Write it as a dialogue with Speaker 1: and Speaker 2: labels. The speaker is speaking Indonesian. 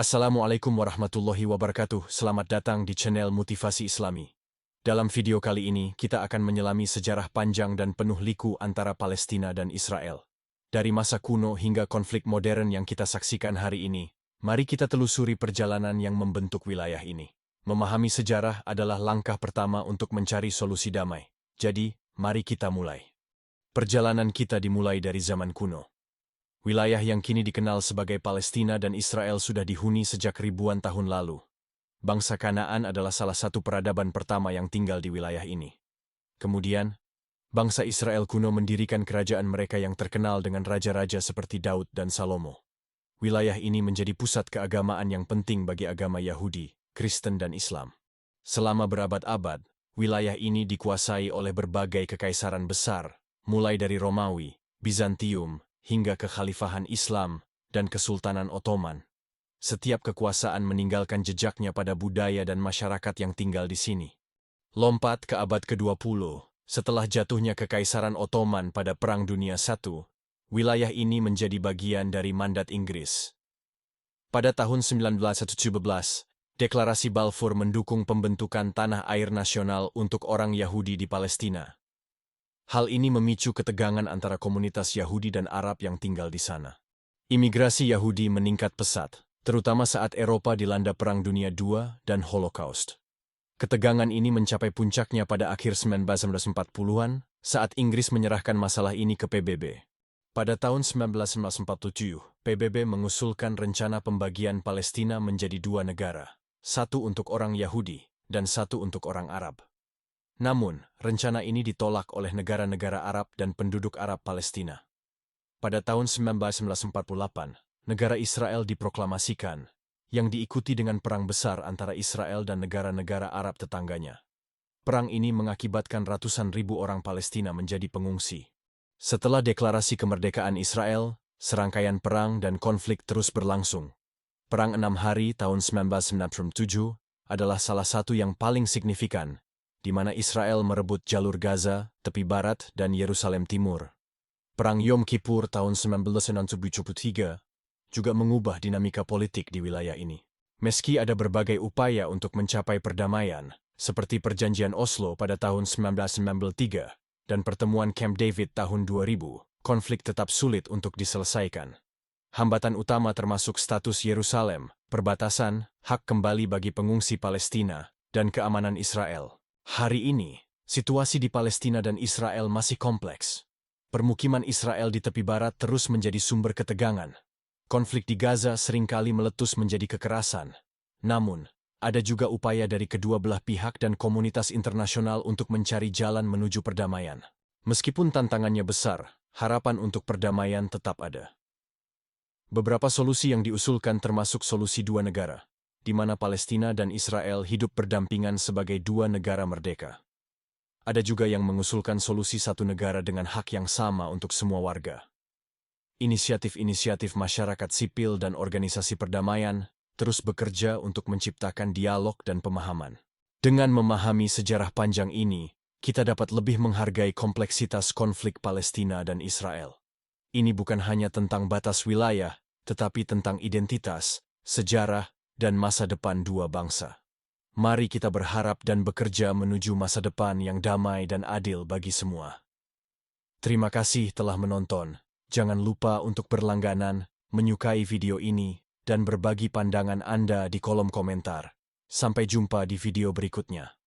Speaker 1: Assalamualaikum warahmatullahi wabarakatuh. Selamat datang di channel Motivasi Islami. Dalam video kali ini, kita akan menyelami sejarah panjang dan penuh liku antara Palestina dan Israel. Dari masa kuno hingga konflik modern yang kita saksikan hari ini, mari kita telusuri perjalanan yang membentuk wilayah ini. Memahami sejarah adalah langkah pertama untuk mencari solusi damai. Jadi, mari kita mulai. Perjalanan kita dimulai dari zaman kuno. Wilayah yang kini dikenal sebagai Palestina dan Israel sudah dihuni sejak ribuan tahun lalu. Bangsa Kanaan adalah salah satu peradaban pertama yang tinggal di wilayah ini. Kemudian, bangsa Israel kuno mendirikan kerajaan mereka yang terkenal dengan raja-raja seperti Daud dan Salomo. Wilayah ini menjadi pusat keagamaan yang penting bagi agama Yahudi, Kristen dan Islam. Selama berabad-abad, wilayah ini dikuasai oleh berbagai kekaisaran besar, mulai dari Romawi, Bizantium, hingga kekhalifahan Islam dan Kesultanan Ottoman. Setiap kekuasaan meninggalkan jejaknya pada budaya dan masyarakat yang tinggal di sini. Lompat ke abad ke-20, setelah jatuhnya Kekaisaran Ottoman pada Perang Dunia I, wilayah ini menjadi bagian dari mandat Inggris. Pada tahun 1917, Deklarasi Balfour mendukung pembentukan tanah air nasional untuk orang Yahudi di Palestina. Hal ini memicu ketegangan antara komunitas Yahudi dan Arab yang tinggal di sana. Imigrasi Yahudi meningkat pesat, terutama saat Eropa dilanda Perang Dunia II dan Holocaust. Ketegangan ini mencapai puncaknya pada akhir 1940-an saat Inggris menyerahkan masalah ini ke PBB. Pada tahun 1947, PBB mengusulkan rencana pembagian Palestina menjadi dua negara, satu untuk orang Yahudi dan satu untuk orang Arab. Namun, rencana ini ditolak oleh negara-negara Arab dan penduduk Arab Palestina. Pada tahun 1948, negara Israel diproklamasikan, yang diikuti dengan perang besar antara Israel dan negara-negara Arab tetangganya. Perang ini mengakibatkan ratusan ribu orang Palestina menjadi pengungsi. Setelah deklarasi kemerdekaan Israel, serangkaian perang dan konflik terus berlangsung. Perang 6 Hari tahun 1967 adalah salah satu yang paling signifikan, di mana Israel merebut jalur Gaza, tepi barat, dan Yerusalem Timur. Perang Yom Kippur tahun 1973 juga mengubah dinamika politik di wilayah ini. Meski ada berbagai upaya untuk mencapai perdamaian, seperti Perjanjian Oslo pada tahun 1993 dan pertemuan Camp David tahun 2000, konflik tetap sulit untuk diselesaikan. Hambatan utama termasuk status Yerusalem, perbatasan, hak kembali bagi pengungsi Palestina, dan keamanan Israel. Hari ini, situasi di Palestina dan Israel masih kompleks. Permukiman Israel di tepi barat terus menjadi sumber ketegangan. Konflik di Gaza seringkali meletus menjadi kekerasan. Namun, ada juga upaya dari kedua belah pihak dan komunitas internasional untuk mencari jalan menuju perdamaian. Meskipun tantangannya besar, harapan untuk perdamaian tetap ada. Beberapa solusi yang diusulkan termasuk solusi dua negara, di mana Palestina dan Israel hidup berdampingan sebagai dua negara merdeka. Ada juga yang mengusulkan solusi satu negara dengan hak yang sama untuk semua warga. Inisiatif-inisiatif masyarakat sipil dan organisasi perdamaian terus bekerja untuk menciptakan dialog dan pemahaman. Dengan memahami sejarah panjang ini, kita dapat lebih menghargai kompleksitas konflik Palestina dan Israel. Ini bukan hanya tentang batas wilayah, tetapi tentang identitas, sejarah, dan masa depan dua bangsa. Mari kita berharap dan bekerja menuju masa depan yang damai dan adil bagi semua. Terima kasih telah menonton. Jangan lupa untuk berlangganan, menyukai video ini, dan berbagi pandangan Anda di kolom komentar. Sampai jumpa di video berikutnya.